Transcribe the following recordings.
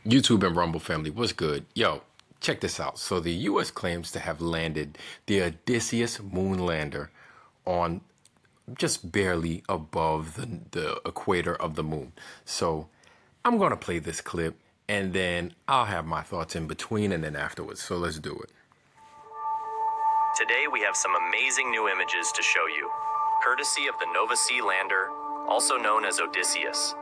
YouTube and Rumble family, what's good? Yo, check this out. So the U.S. claims to have landed the Odysseus moon lander on just barely above the equator of the moon. So I'm going to play this clip and then I'll have my thoughts in between and then afterwards. So let's do it. Today we have some amazing new images to show you, courtesy of the Nova C lander, also known as Odysseus.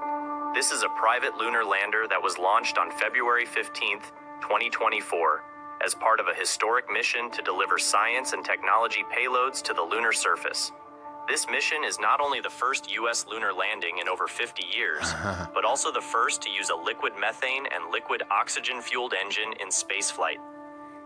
This is a private lunar lander that was launched on February 15th, 2024, as part of a historic mission to deliver science and technology payloads to the lunar surface. This mission is not only the first U.S. lunar landing in over 50 years, but also the first to use a liquid methane and liquid oxygen-fueled engine in spaceflight.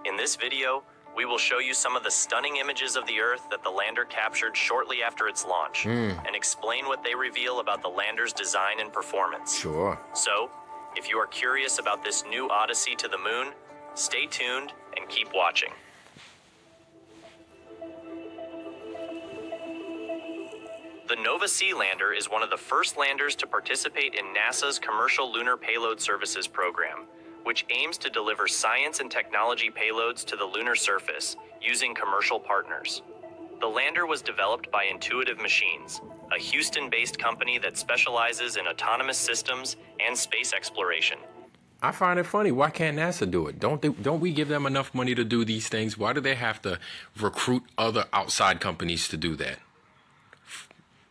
In this video, we will show you some of the stunning images of the Earth that the lander captured shortly after its launch, and explain what they reveal about the lander's design and performance. Sure. So, if you are curious about this new odyssey to the moon, stay tuned and keep watching. The Nova C lander is one of the first landers to participate in NASA's Commercial Lunar Payload Services program, which aims to deliver science and technology payloads to the lunar surface using commercial partners. The lander was developed by Intuitive Machines, a Houston-based company that specializes in autonomous systems and space exploration. I find it funny. Why can't NASA do it? Don't we give them enough money to do these things? Why do they have to recruit other outside companies to do that?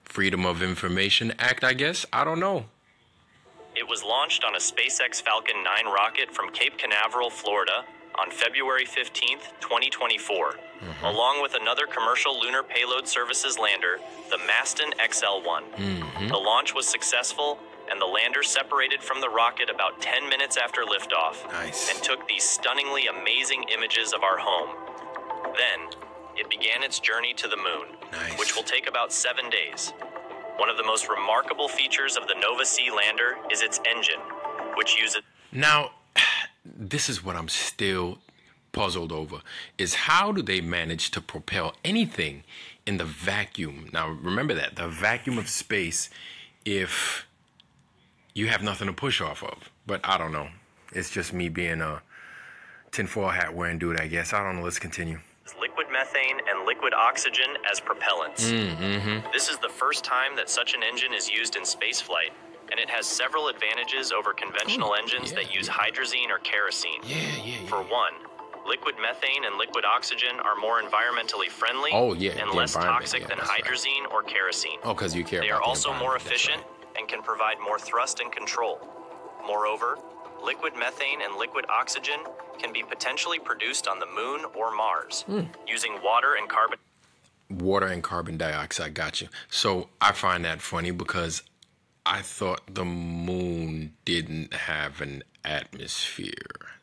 Freedom of Information Act, I guess? I don't know. It was launched on a SpaceX Falcon 9 rocket from Cape Canaveral, Florida, on February 15th, 2024, along with another commercial lunar payload services lander, the Masten XL-1. The launch was successful, and the lander separated from the rocket about 10 minutes after liftoff, and took these stunningly amazing images of our home. Then, it began its journey to the moon, which will take about 7 days. One of the most remarkable features of the Nova C lander is its engine, which uses... Now, this is what I'm still puzzled over, is how do they manage to propel anything in the vacuum? Now, remember that, the vacuum of space, if you have nothing to push off of. But I don't know. It's just me being a tinfoil hat wearing dude, I guess. I don't know. Let's continue. Liquid methane and liquid oxygen as propellants. This is the first time that such an engine is used in spaceflight, and it has several advantages over conventional engines that use hydrazine or kerosene. For one, liquid methane and liquid oxygen are more environmentally friendly and less toxic than hydrazine or kerosene. Oh, because you care They about are the also more environment, that's efficient and can provide more thrust and control. Moreover, liquid methane and liquid oxygen can be potentially produced on the moon or Mars using water and carbon. Water and carbon dioxide, got you. So I find that funny because I thought the moon didn't have an atmosphere.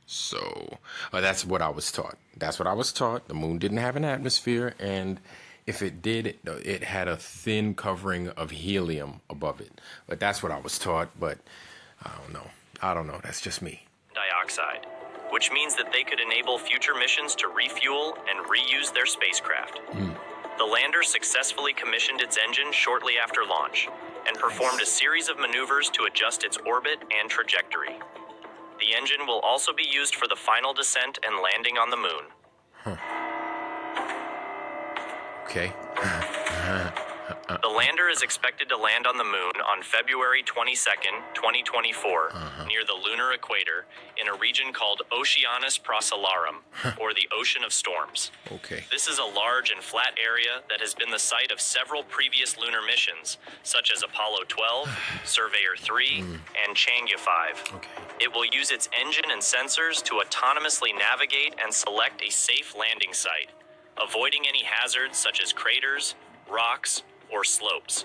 So that's what I was taught. That's what I was taught. The moon didn't have an atmosphere, and if it did, it had a thin covering of helium above it. But that's what I was taught, but I don't know. That's just me. Dioxide, which means that they could enable future missions to refuel and reuse their spacecraft. The lander successfully commissioned its engine shortly after launch and performed a series of maneuvers to adjust its orbit and trajectory. The engine will also be used for the final descent and landing on the moon. Okay. The lander is expected to land on the moon on February 22nd, 2024, near the lunar equator, in a region called Oceanus Procellarum, or the Ocean of Storms. Okay. This is a large and flat area that has been the site of several previous lunar missions, such as Apollo 12, Surveyor 3, and Chang'e 5. Okay. It will use its engine and sensors to autonomously navigate and select a safe landing site, avoiding any hazards such as craters, rocks, or slopes.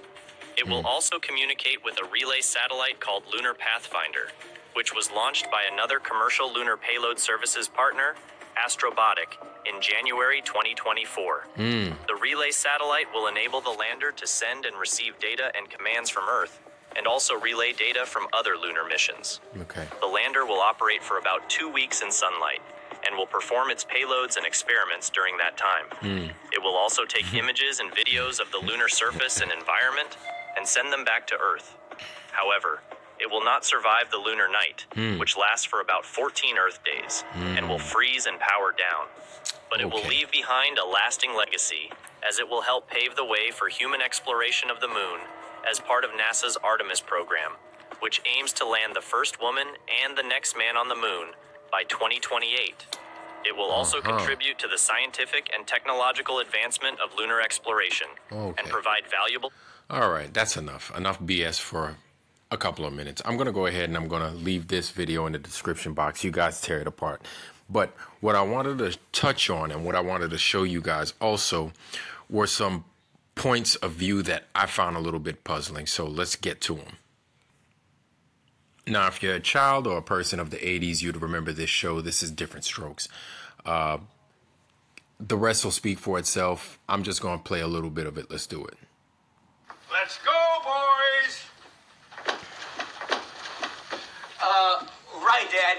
It will also communicate with a relay satellite called Lunar Pathfinder, which was launched by another commercial lunar payload services partner, Astrobotic, in January 2024. The relay satellite will enable the lander to send and receive data and commands from Earth, and also relay data from other lunar missions. Okay. The lander will operate for about 2 weeks in sunlight, and will perform its payloads and experiments during that time. It will also take images and videos of the lunar surface and environment and send them back to Earth. However, It will not survive the lunar night, which lasts for about 14 Earth days, and will freeze and power down. But it will leave behind a lasting legacy, as it will help pave the way for human exploration of the moon as part of NASA's Artemis program, which aims to land the first woman and the next man on the moon by 2028. It will also contribute to the scientific and technological advancement of lunar exploration and provide valuable... All right, that's enough. Enough BS for a couple of minutes. I'm going to go ahead and I'm going to leave this video in the description box. You guys tear it apart. But what I wanted to touch on and what I wanted to show you guys also were some points of view that I found a little bit puzzling. So let's get to them. Now, if you're a child or a person of the 80s, you'd remember this show. This is Diff'rent Strokes. The rest will speak for itself. I'm just going to play a little bit of it. Let's do it. Let's go, boys! Right, Dad.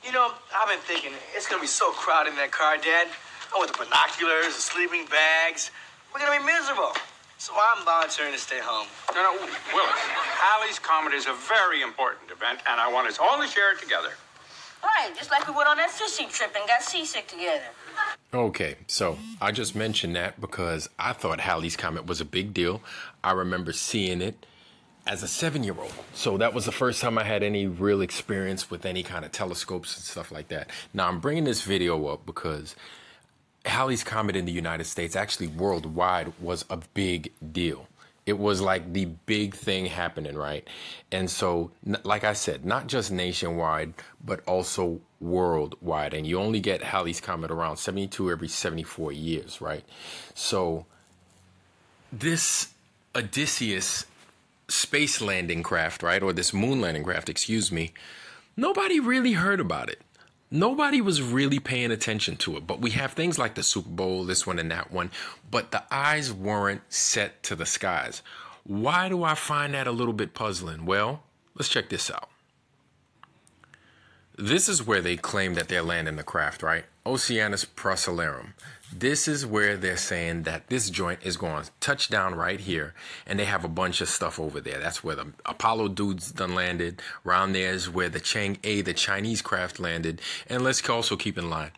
You know, I've been thinking, it's gonna be so crowded in that car, Dad. Oh, with the binoculars, the sleeping bags. We're gonna be miserable. So I'm volunteering to stay home. No, Willis, Halley's Comet is a very important event, and I want us all to share it together. Right, just like we went on that fishing trip and got seasick together. Okay, so I just mentioned that because I thought Halley's Comet was a big deal. I remember seeing it as a 7-year-old. So that was the first time I had any real experience with any kind of telescopes and stuff like that. Now I'm bringing this video up because Halley's Comet in the United States, actually worldwide, was a big deal. It was like the big thing happening, right? And so, like I said, not just nationwide, but also worldwide. And you only get Halley's Comet around 72 every 74 years, right? So this Odysseus space landing craft, right? Or this moon landing craft, excuse me. Nobody really heard about it. Nobody was really paying attention to it, but we have things like the Super Bowl, this one and that one, but the eyes weren't set to the skies. Why do I find that a little bit puzzling? Well, let's check this out. This is where they claim that they're landing the craft, right? Oceanus Procellarum. This is where they're saying that this joint is going to touch down right here, and they have a bunch of stuff over there. That's where the Apollo dudes done landed. Around there is where the Chang'e, the Chinese craft, landed. And let's also keep in mind,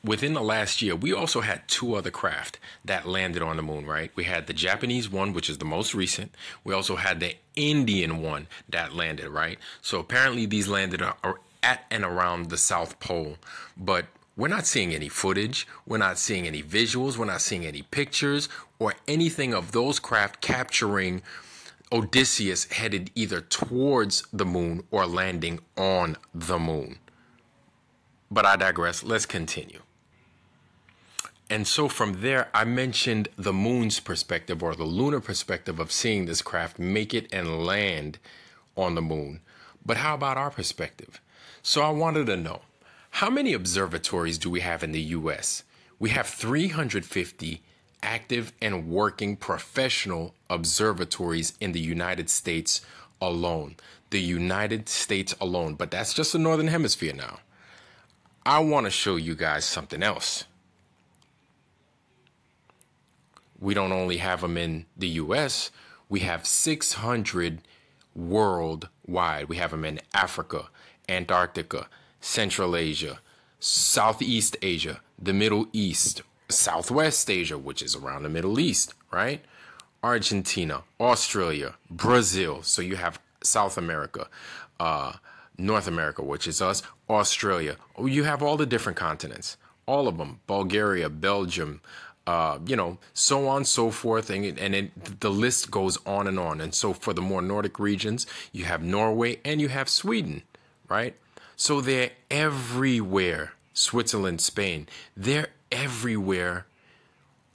within the last year, we also had 2 other craft that landed on the moon, right? We had the Japanese one, which is the most recent. We also had the Indian one that landed, right? So apparently these landed at and around the South Pole, but we're not seeing any footage. We're not seeing any visuals. We're not seeing any pictures or anything of those craft capturing Odysseus headed either towards the moon or landing on the moon. But I digress. Let's continue. And so from there, I mentioned the moon's perspective or the lunar perspective of seeing this craft make it and land on the moon. But how about our perspective? So I wanted to know, how many observatories do we have in the U.S.? We have 350 active and working professional observatories in the United States alone. The United States alone. But that's just the Northern Hemisphere now. I want to show you guys something else. We don't only have them in the U.S., we have 600 worldwide. We have them in Africa, Antarctica, Central Asia, Southeast Asia, the Middle East, Southwest Asia, which is around the Middle East, right? Argentina, Australia, Brazil. So you have South America, North America, which is us, Australia. You have all the different continents, all of them, Bulgaria, Belgium, so on and so forth. And the list goes on and on. And so for the more Nordic regions, you have Norway and you have Sweden, right? So they're everywhere. Switzerland, Spain, they're everywhere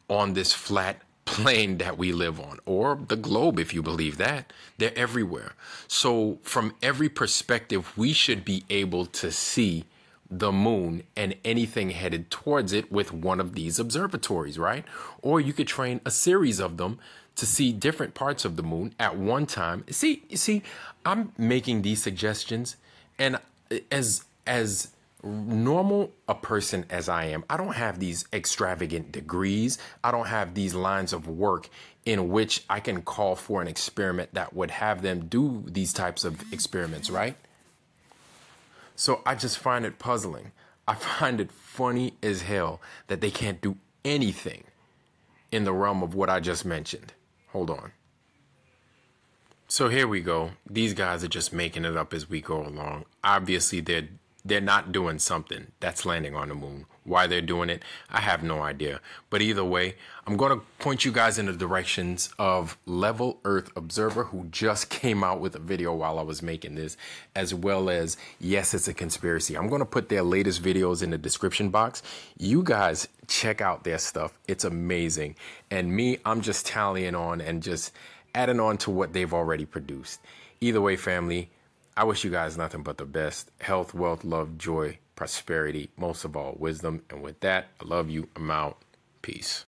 on this flat plane that we live on, or the globe, if you believe that. They're everywhere. So from every perspective, we should be able to see the moon and anything headed towards it with one of these observatories, right? Or you could train a series of them to see different parts of the moon at one time. You see, I'm making these suggestions, and as normal a person as I am, I don't have these extravagant degrees. I don't have these lines of work in which I can call for an experiment that would have them do these types of experiments, right? So I just find it puzzling. I find it funny as hell that they can't do anything in the realm of what I just mentioned. Hold on. So here we go. These guys are just making it up as we go along. Obviously, they're not doing something that's landing on the moon. Why they're doing it, I have no idea. But either way, I'm going to point you guys in the directions of Level Earth Observer, who just came out with a video while I was making this, as well as Yes, It's a Conspiracy. I'm going to put their latest videos in the description box. You guys check out their stuff. It's amazing. And me, I'm just tallying on and just adding on to what they've already produced. Either way, family, I wish you guys nothing but the best. Health, wealth, love, joy, prosperity, most of all, wisdom. And with that, I love you. I'm out. Peace.